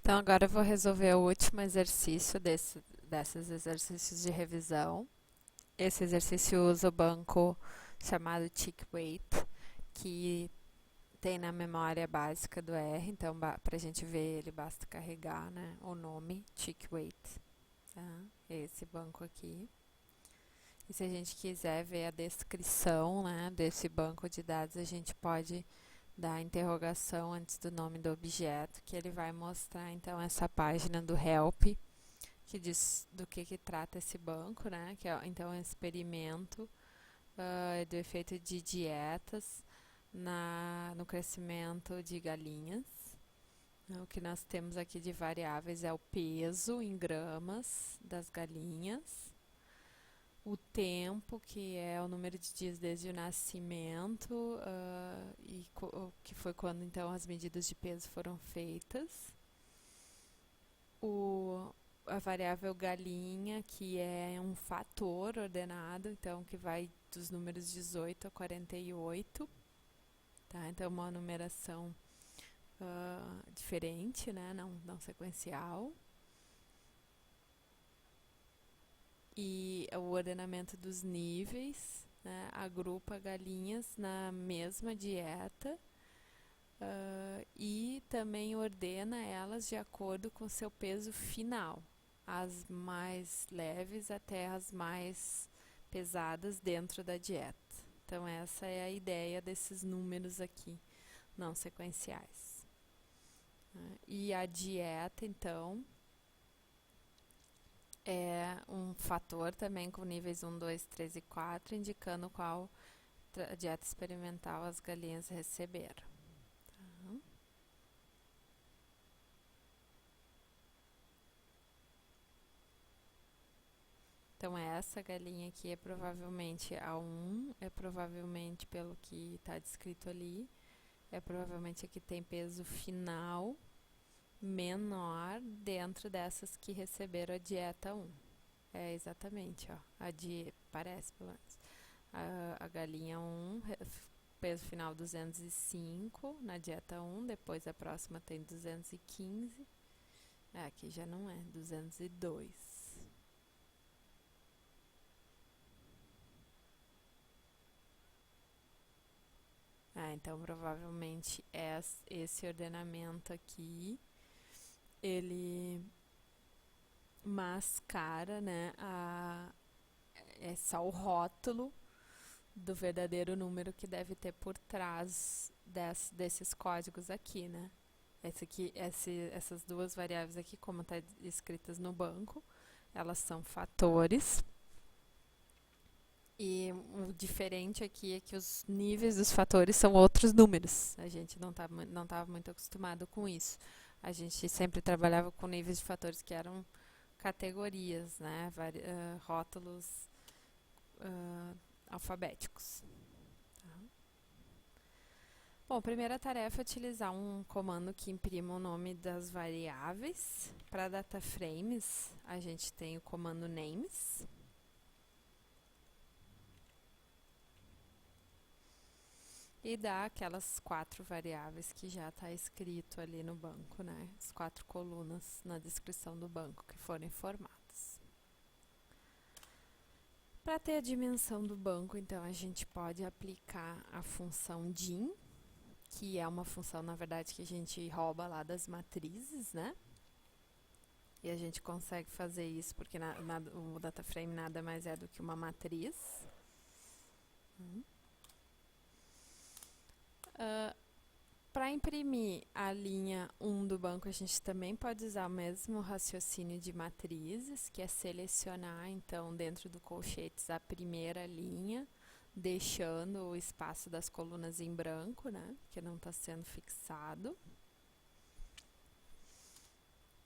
Então, agora eu vou resolver o último exercício desses exercícios de revisão. Esse exercício usa o banco chamado Tick Weight, que tem na memória básica do R. Então, para a gente ver ele, basta carregar, né, o nome Tick Weight. Tá? Esse banco aqui. E se a gente quiser ver a descrição, né, desse banco de dados, a gente pode dar a interrogação antes do nome do objeto, que ele vai mostrar então essa página do help, que diz do que trata esse banco, né? Que é então um experimento do efeito de dietas no crescimento de galinhas. O que nós temos aqui de variáveis é o peso em gramas das galinhas, o tempo, que é o número de dias desde o nascimento, que foi quando então as medidas de peso foram feitas. A variável galinha, que é um fator ordenado, então que vai dos números 18 a 48. Tá? Então, uma numeração diferente, né? não sequencial. E o ordenamento dos níveis, né, agrupa galinhas na mesma dieta e também ordena elas de acordo com seu peso final, as mais leves até as mais pesadas dentro da dieta. Então essa é a ideia desses números aqui, não sequenciais. E a dieta, então, é um fator também com níveis 1, 2, 3 e 4, indicando qual dieta experimental as galinhas receberam. Tá? Então, essa galinha aqui é provavelmente a 1, é provavelmente, pelo que está descrito ali, é provavelmente a que tem peso final menor dentro dessas que receberam a dieta 1. É exatamente, ó, parece pelo menos. A galinha 1, peso final 205 na dieta 1, depois a próxima tem 215, aqui já não é, 202. Então provavelmente esse ordenamento aqui, ele mascara, né, é só o rótulo do verdadeiro número que deve ter por trás desses códigos aqui, né? Essas duas variáveis aqui, como está escritas no banco, elas são fatores. E o diferente aqui é que os níveis dos fatores são outros números. A gente não estava muito acostumado com isso. A gente sempre trabalhava com níveis de fatores que eram categorias, né? Rótulos alfabéticos. Tá? Bom, a primeira tarefa é utilizar um comando que imprima o nome das variáveis. Para data frames, a gente tem o comando names. E dá aquelas 4 variáveis que já está escrito ali no banco, né? As 4 colunas na descrição do banco que foram informadas. Para ter a dimensão do banco, então, a gente pode aplicar a função dim, que é uma função, na verdade, que a gente rouba lá das matrizes, né? E a gente consegue fazer isso porque o DataFrame nada mais é do que uma matriz. Para imprimir a linha 1 do banco, a gente também pode usar o mesmo raciocínio de matrizes, que é selecionar, então, dentro do colchetes a primeira linha, deixando o espaço das colunas em branco, né, que não está sendo fixado.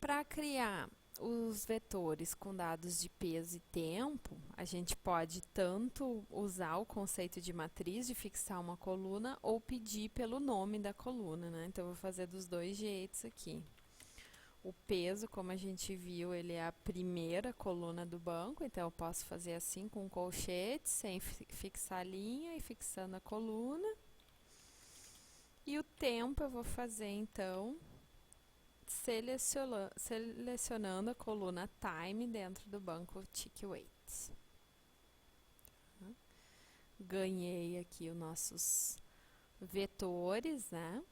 Para criar os vetores com dados de peso e tempo, a gente pode tanto usar o conceito de matriz, de fixar uma coluna, ou pedir pelo nome da coluna, né? Então, eu vou fazer dos dois jeitos aqui. O peso, como a gente viu, ele é a primeira coluna do banco, então eu posso fazer assim com um colchete, sem fixar a linha e fixando a coluna. E o tempo eu vou fazer, então, selecionando a coluna time dentro do banco tick weight. Ganhei aqui os nossos vetores, né?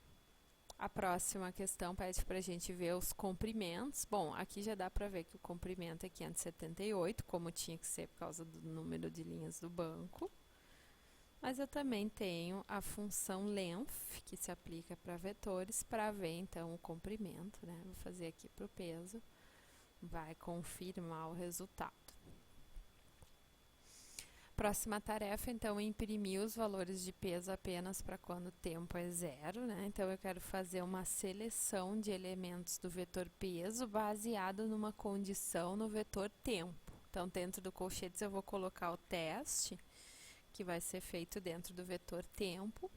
A próxima questão pede para a gente ver os comprimentos. Bom, aqui já dá para ver que o comprimento é 578, como tinha que ser por causa do número de linhas do banco. Mas eu também tenho a função length, que se aplica para vetores, para ver então o comprimento, né? Vou fazer aqui para o peso, vai confirmar o resultado. Próxima tarefa, então, é imprimir os valores de peso apenas para quando o tempo é zero, né? Então, eu quero fazer uma seleção de elementos do vetor peso baseado numa condição no vetor tempo. Então, dentro do colchetes, eu vou colocar o teste, que vai ser feito dentro do vetor tempo,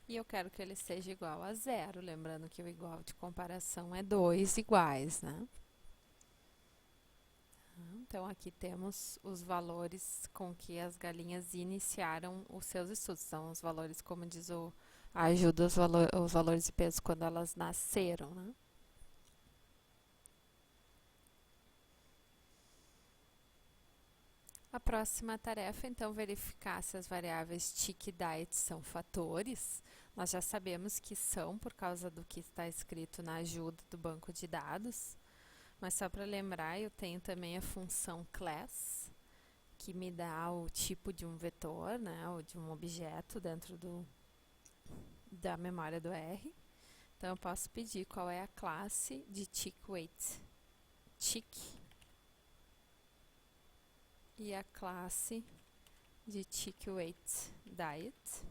e eu quero que ele seja igual a zero, lembrando que o igual de comparação é 2 iguais, né? Então, aqui temos os valores com que as galinhas iniciaram os seus estudos. São os valores, como diz a ajuda, os valores de peso quando elas nasceram, né? A próxima tarefa, então, verificar se as variáveis tick e diet são fatores. Nós já sabemos que são, por causa do que está escrito na ajuda do banco de dados. Mas só para lembrar, eu tenho também a função class, que me dá o tipo de um vetor, né, ou de um objeto dentro da memória do R. Então, eu posso pedir qual é a classe de tick weight tick e a classe de tick weight diet.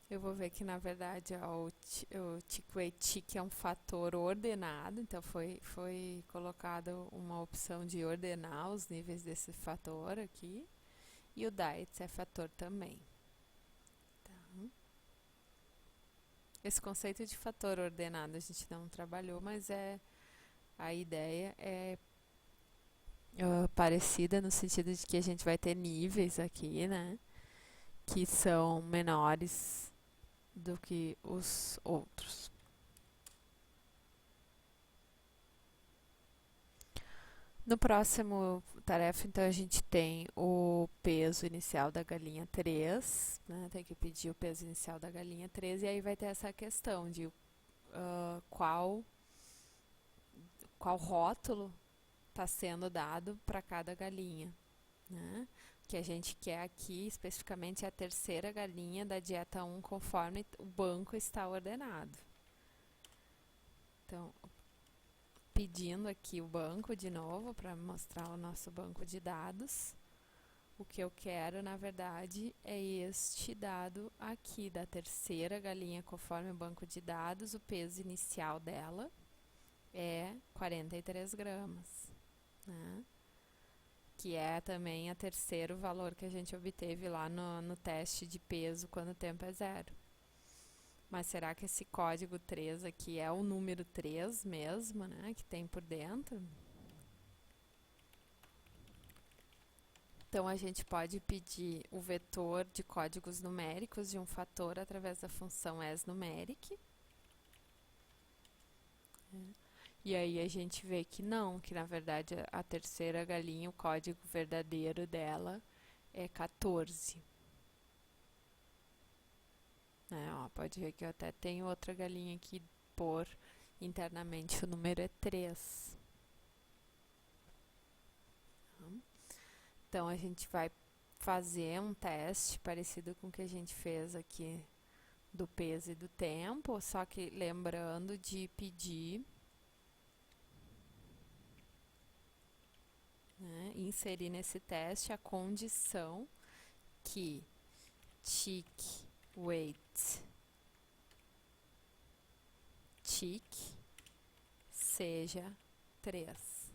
Eu vou ver que, na verdade, o tick weight tick é um fator ordenado, então foi colocado uma opção de ordenar os níveis desse fator aqui. E o diet é fator também. Tá. Esse conceito de fator ordenado a gente não trabalhou, mas a ideia é parecida no sentido de que a gente vai ter níveis aqui, né? Que são menores do que os outros. No próximo tarefa, então, a gente tem o peso inicial da galinha 3, né? Tem que pedir o peso inicial da galinha 3, e aí vai ter essa questão de qual rótulo está sendo dado para cada galinha, né? O que a gente quer aqui, especificamente, é a terceira galinha da dieta 1, conforme o banco está ordenado. Então, pedindo aqui o banco de novo, para mostrar o nosso banco de dados. O que eu quero, na verdade, é este dado aqui, da terceira galinha, conforme o banco de dados, o peso inicial dela é 43 gramas, né? Que é também o terceiro valor que a gente obteve lá no teste de peso quando o tempo é zero. Mas será que esse código 3 aqui é o número 3 mesmo, né, que tem por dentro? Então, a gente pode pedir o vetor de códigos numéricos de um fator através da função asNumeric. E aí a gente vê que não, que na verdade a terceira galinha, o código verdadeiro dela é 14. Pode ver que eu até tenho outra galinha aqui por internamente o número é 3. Então, a gente vai fazer um teste parecido com o que a gente fez aqui do peso e do tempo, só que lembrando de pedir, né, inserir nesse teste a condição que tick weight tick seja 3.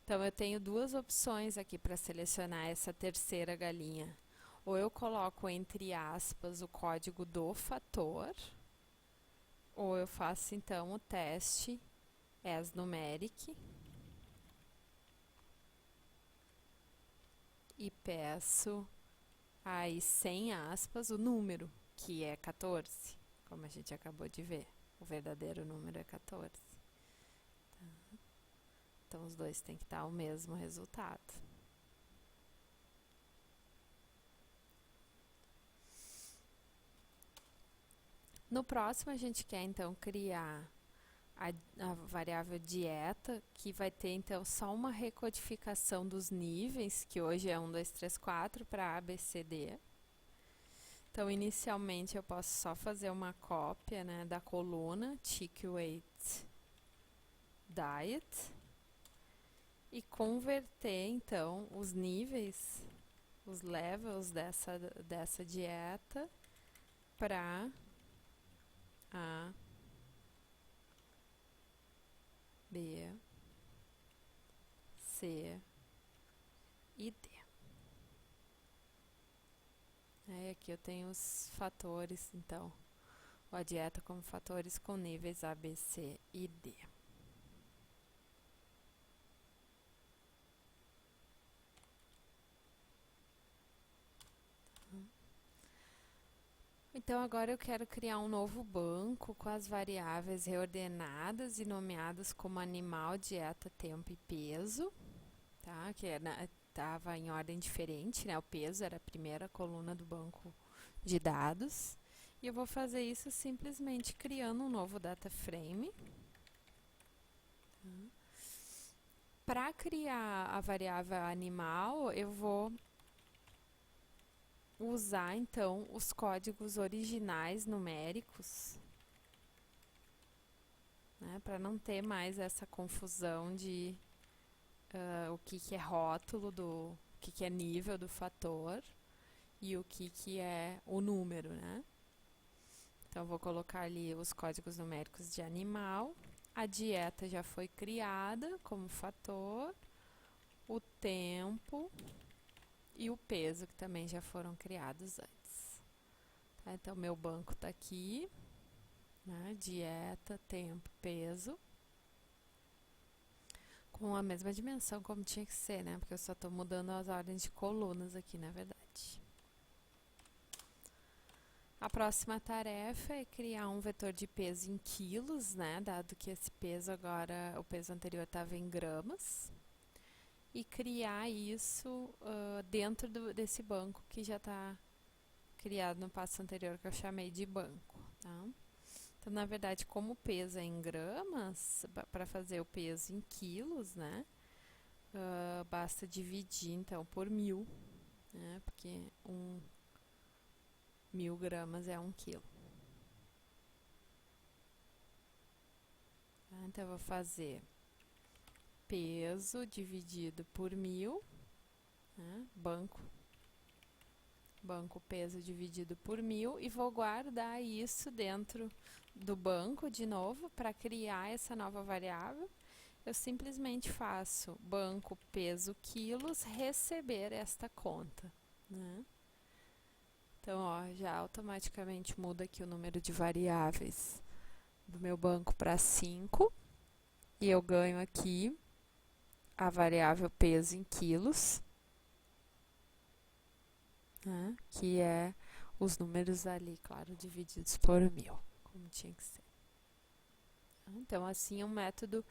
Então, eu tenho duas opções aqui para selecionar essa terceira galinha. Ou eu coloco entre aspas o código do fator, ou eu faço então o teste asNumeric e peço aí sem aspas o número, que é 14, como a gente acabou de ver. O verdadeiro número é 14. Tá? Então, os dois têm que dar o mesmo resultado. No próximo, a gente quer, então, criar a variável dieta, que vai ter, então, só uma recodificação dos níveis, que hoje é 1, 2, 3, 4, para A, B, C, D. Então, inicialmente, eu posso só fazer uma cópia, né, da coluna Chick Weight Diet e converter, então, os níveis, os levels dessa dieta para A, B, C e D. Aí aqui eu tenho os fatores, então, a dieta como fatores com níveis A, B, C e D. Então, agora eu quero criar um novo banco com as variáveis reordenadas e nomeadas como animal, dieta, tempo e peso, tá? Que estava em ordem diferente, né? O peso era a primeira coluna do banco de dados. E eu vou fazer isso simplesmente criando um novo data frame. Tá? Para criar a variável animal, eu vou usar, então, os códigos originais numéricos, né, para não ter mais essa confusão de o que é rótulo, o que é nível do fator e o que é o número, né? Então, vou colocar ali os códigos numéricos de animal. A dieta já foi criada como fator, o tempo e o peso, que também já foram criados antes. Tá? Então, meu banco está aqui, né? Dieta, tempo, peso, com a mesma dimensão como tinha que ser, né? Porque eu só estou mudando as ordens de colunas aqui, na verdade. A próxima tarefa é criar um vetor de peso em quilos, né? Dado que esse peso agora, o peso anterior estava em gramas. E criar isso dentro desse banco que já está criado no passo anterior, que eu chamei de banco, tá? Então, na verdade, como o peso é em gramas, para fazer o peso em quilos, né? Basta dividir, então, por 1000, né? Porque 1000 gramas é 1 quilo. Tá? Então, eu vou fazer peso dividido por 1000, né? Banco peso dividido por 1000 e vou guardar isso dentro do banco de novo para criar essa nova variável. Eu simplesmente faço banco peso quilos receber esta conta, né? Então, ó, já automaticamente muda aqui o número de variáveis do meu banco para 5 e eu ganho aqui a variável peso em quilos, né? Que é os números ali, claro, divididos por 1000, como tinha que ser. Então, assim é um método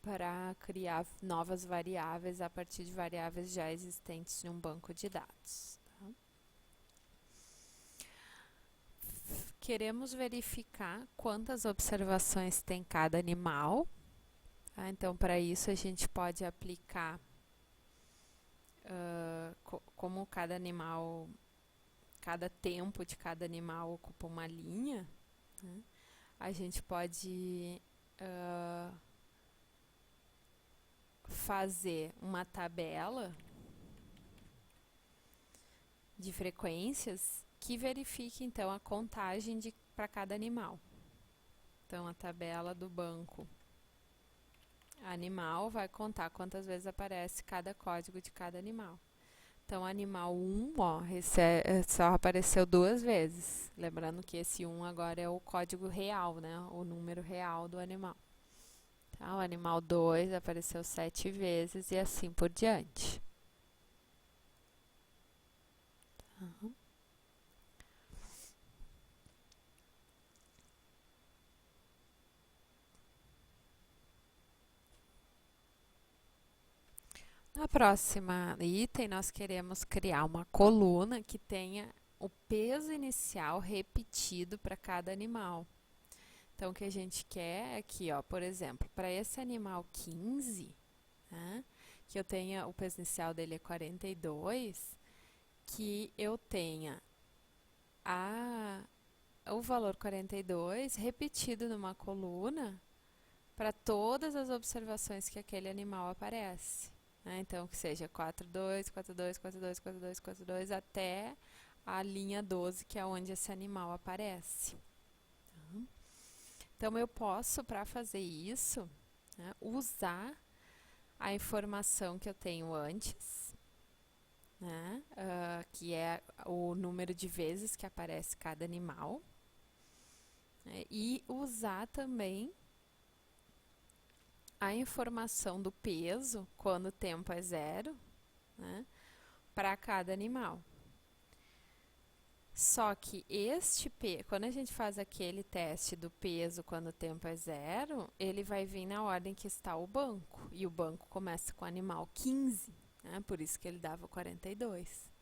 para criar novas variáveis a partir de variáveis já existentes em um banco de dados. Tá? Queremos verificar quantas observações tem cada animal. Tá? Então, para isso, a gente pode aplicar como cada animal, cada tempo de cada animal ocupa uma linha, né? A gente pode fazer uma tabela de frequências que verifique, então, a contagem para cada animal. Então, a tabela do banco animal vai contar quantas vezes aparece cada código de cada animal. Então, animal 1, ó, só apareceu 2 vezes. Lembrando que esse 1 agora é o código real, né? O número real do animal. Tá? O animal 2 apareceu 7 vezes e assim por diante. Tá? Na próxima item, nós queremos criar uma coluna que tenha o peso inicial repetido para cada animal. Então, o que a gente quer é aqui, ó, por exemplo, para esse animal 15, né, que eu tenha, o peso inicial dele é 42, que eu tenha o valor 42 repetido numa coluna para todas as observações que aquele animal aparece. Né? Então, que seja 42, 42, 42, 42, 42, até a linha 12, que é onde esse animal aparece. Então, eu posso, para fazer isso, né, usar a informação que eu tenho antes, né, que é o número de vezes que aparece cada animal, né, e usar também a informação do peso, quando o tempo é 0, né, para cada animal. Só que quando a gente faz aquele teste do peso quando o tempo é 0, ele vai vir na ordem que está o banco. E o banco começa com o animal 15, né? Por isso que ele dava 42.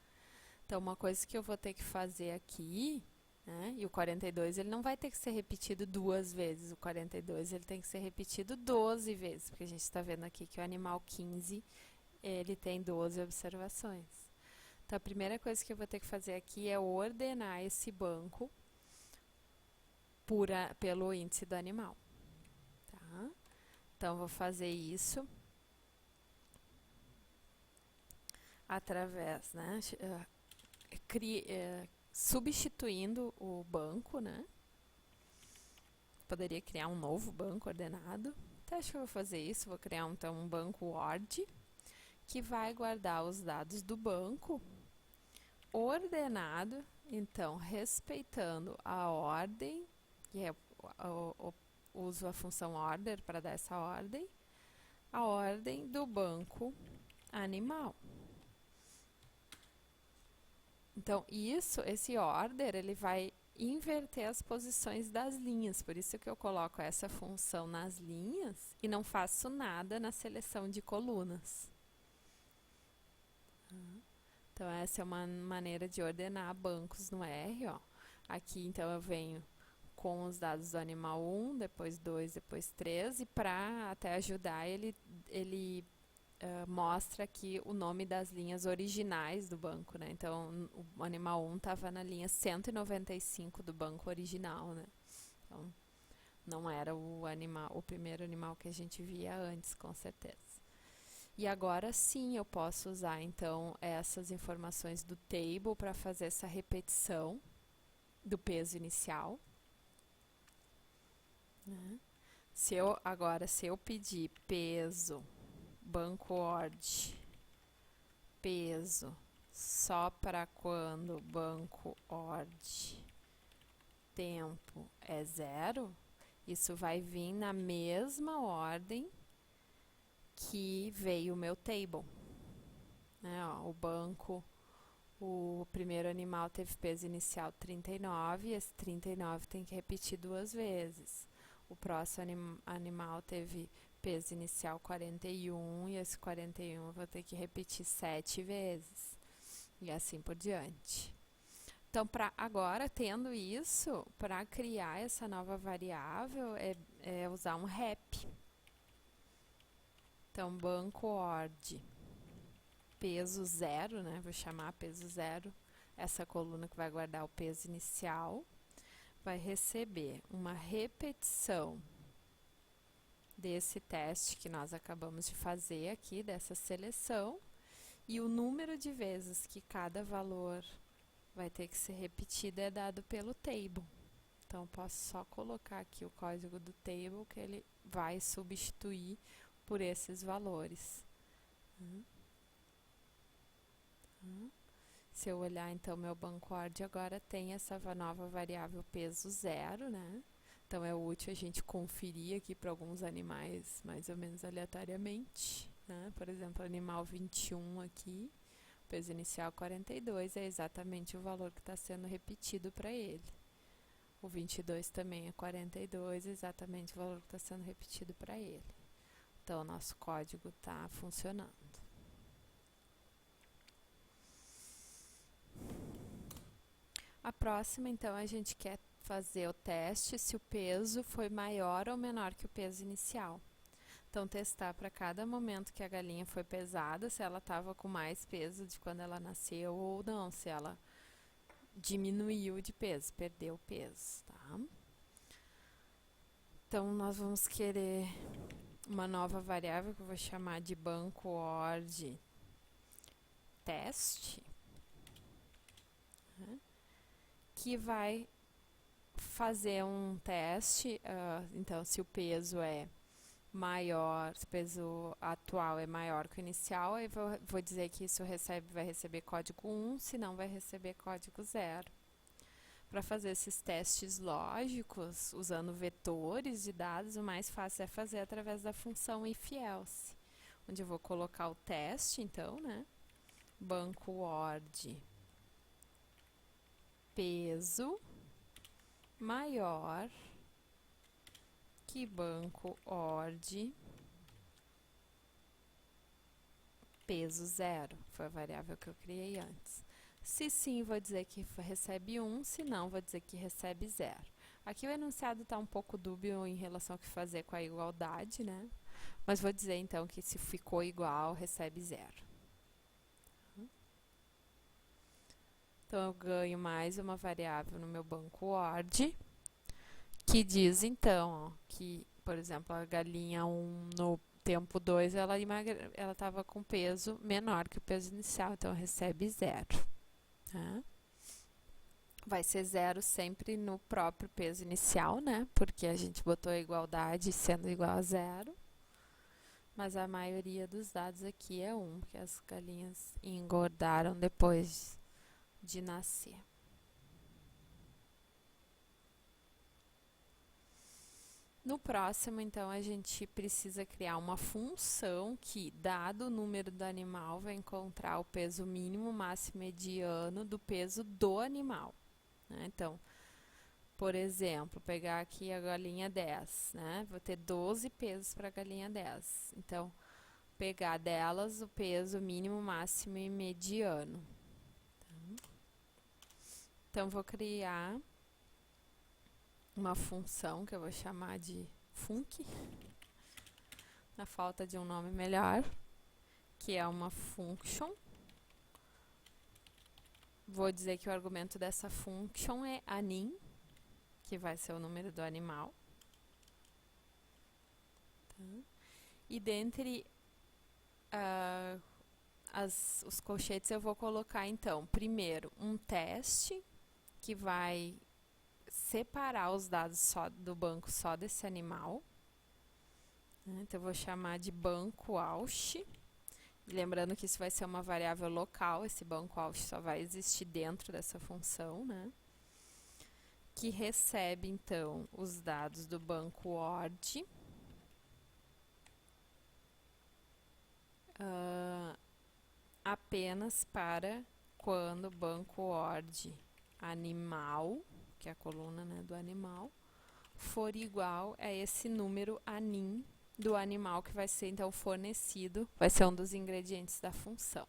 Então, uma coisa que eu vou ter que fazer aqui, né? E o 42 ele não vai ter que ser repetido 2 vezes. O 42 ele tem que ser repetido 12 vezes, porque a gente está vendo aqui que o animal 15 ele tem 12 observações. Então, a primeira coisa que eu vou ter que fazer aqui é ordenar esse banco pelo índice do animal. Tá? Então, vou fazer isso através, né, substituindo o banco, né? Poderia criar um novo banco ordenado. Então, acho que eu vou fazer isso. Vou criar, então, um banco ORD, que vai guardar os dados do banco ordenado, então, respeitando a ordem, que é uso a função order para dar essa ordem, a ordem do banco animal. Então, esse order, ele vai inverter as posições das linhas, por isso que eu coloco essa função nas linhas e não faço nada na seleção de colunas. Então, essa é uma maneira de ordenar bancos no R, ó. Aqui, então, eu venho com os dados do animal 1, depois 2, depois 3, e para até ajudar, ele mostra aqui o nome das linhas originais do banco, né? Então, o animal 1 estava na linha 195 do banco original, né? Então, não era o primeiro animal que a gente via antes, com certeza. E agora sim eu posso usar, então, essas informações do table para fazer essa repetição do peso inicial. Né? Se eu pedir peso, banco ORD, peso, só para quando banco ORD, tempo é 0, isso vai vir na mesma ordem que veio o meu table. Né? Ó, o primeiro animal teve peso inicial 39, e esse 39 tem que repetir 2 vezes. O próximo animal teve peso inicial 41, e esse 41 eu vou ter que repetir 7 vezes. E assim por diante. Então, agora, tendo isso, para criar essa nova variável, é usar um REP. Então, banco ORD, peso 0, né? Vou chamar peso 0, essa coluna que vai guardar o peso inicial, vai receber uma repetição desse teste que nós acabamos de fazer aqui, dessa seleção, e o número de vezes que cada valor vai ter que ser repetido é dado pelo table. Então, eu posso só colocar aqui o código do table, que ele vai substituir por esses valores. Se eu olhar, então, meu banco ORD agora tem essa nova variável peso 0, né? Então, é útil a gente conferir aqui para alguns animais mais ou menos aleatoriamente, né? Por exemplo, o animal 21 aqui, o peso inicial 42 é exatamente o valor que está sendo repetido para ele. O 22 também é 42, exatamente o valor que está sendo repetido para ele. Então, o nosso código está funcionando. A próxima, então, a gente quer fazer o teste se o peso foi maior ou menor que o peso inicial. Então, testar para cada momento que a galinha foi pesada, se ela estava com mais peso de quando ela nasceu ou não, se ela diminuiu de peso, perdeu peso, tá? Então, nós vamos querer uma nova variável que eu vou chamar de banco ORD teste, né, que vai fazer um teste, então, se o peso é maior, se o peso atual é maior que o inicial, aí vou dizer que isso vai receber código 1, se não vai receber código 0. Para fazer esses testes lógicos, usando vetores de dados, o mais fácil é fazer através da função if-else, onde eu vou colocar o teste, então, né? Banco ORD peso maior que banco ORD peso 0, foi a variável que eu criei antes. Se sim, vou dizer que recebe 1, se não, vou dizer que recebe 0. Aqui o enunciado está um pouco dúbio em relação ao que fazer com a igualdade, né? Mas vou dizer então que se ficou igual, recebe 0. Então, eu ganho mais uma variável no meu banco ORD, que diz então, ó, que, por exemplo, a galinha 1 no tempo 2, ela estava com peso menor que o peso inicial, então recebe 0. Tá? Vai ser 0 sempre no próprio peso inicial, né? Porque a gente botou a igualdade sendo igual a 0. Mas a maioria dos dados aqui é 1, porque as galinhas engordaram depois de nascer. No próximo, então, a gente precisa criar uma função que, dado o número do animal, vai encontrar o peso mínimo, máximo e mediano do peso do animal. Né? Então, por exemplo, pegar aqui a galinha 10, né? Vou ter 12 pesos para a galinha 10. Então, pegar delas o peso mínimo, máximo e mediano. Então, vou criar uma função que eu vou chamar de func, na falta de um nome melhor, que é uma function. Vou dizer que o argumento dessa function é anim, que vai ser o número do animal. Tá? E dentre os colchetes eu vou colocar, então, primeiro um teste, que vai separar os dados só do banco só desse animal. Então, eu vou chamar de banco Aush. Lembrando que isso vai ser uma variável local, esse banco Aush só vai existir dentro dessa função, né? Que recebe, então, os dados do banco ORD. Apenas para quando o banco ORD animal, que é a coluna, né, do animal, for igual a esse número anim do animal que vai ser então fornecido, vai ser um dos ingredientes da função.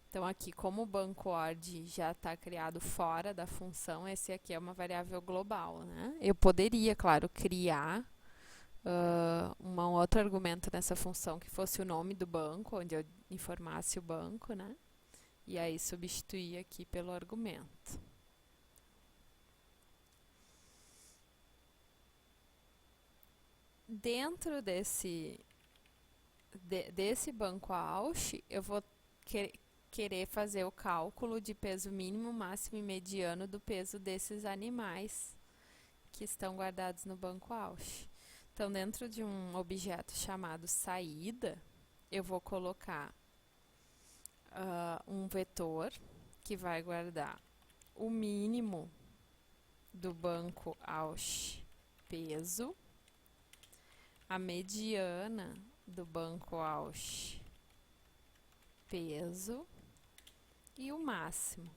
Então aqui, como o banco ORD já está criado fora da função, esse aqui é uma variável global, né? Eu poderia, claro, criar um outro argumento nessa função que fosse o nome do banco, onde eu informasse o banco, né? E aí substituir aqui pelo argumento. Dentro desse banco Aush, eu vou querer fazer o cálculo de peso mínimo, máximo e mediano do peso desses animais que estão guardados no banco Aush. Então, dentro de um objeto chamado saída, eu vou colocar um vetor que vai guardar o mínimo do banco Aush peso, a mediana do banco Aush peso e o máximo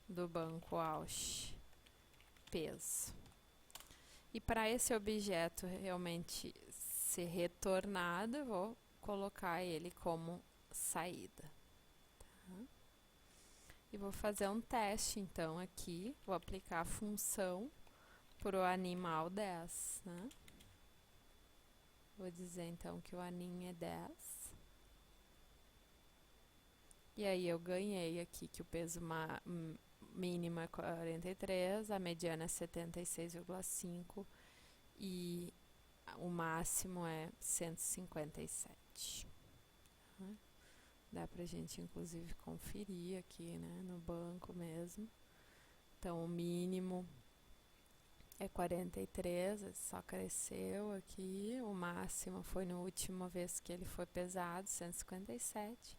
do banco Aush peso. E para esse objeto realmente ser retornado, eu vou colocar ele como saída. E vou fazer um teste, então, aqui. Vou aplicar a função pro animal 10, né? Vou dizer, então, que o anim é 10. E aí eu ganhei aqui que o peso mínimo é 43, a mediana é 76,5 e o máximo é 157. Dá pra gente, inclusive, conferir aqui, né, no banco mesmo. Então, o mínimo é 43, só cresceu aqui. O máximo foi na última vez que ele foi pesado, 157.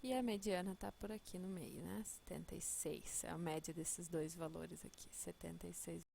E a mediana tá por aqui no meio, né, 76. É a média desses dois valores aqui, 76.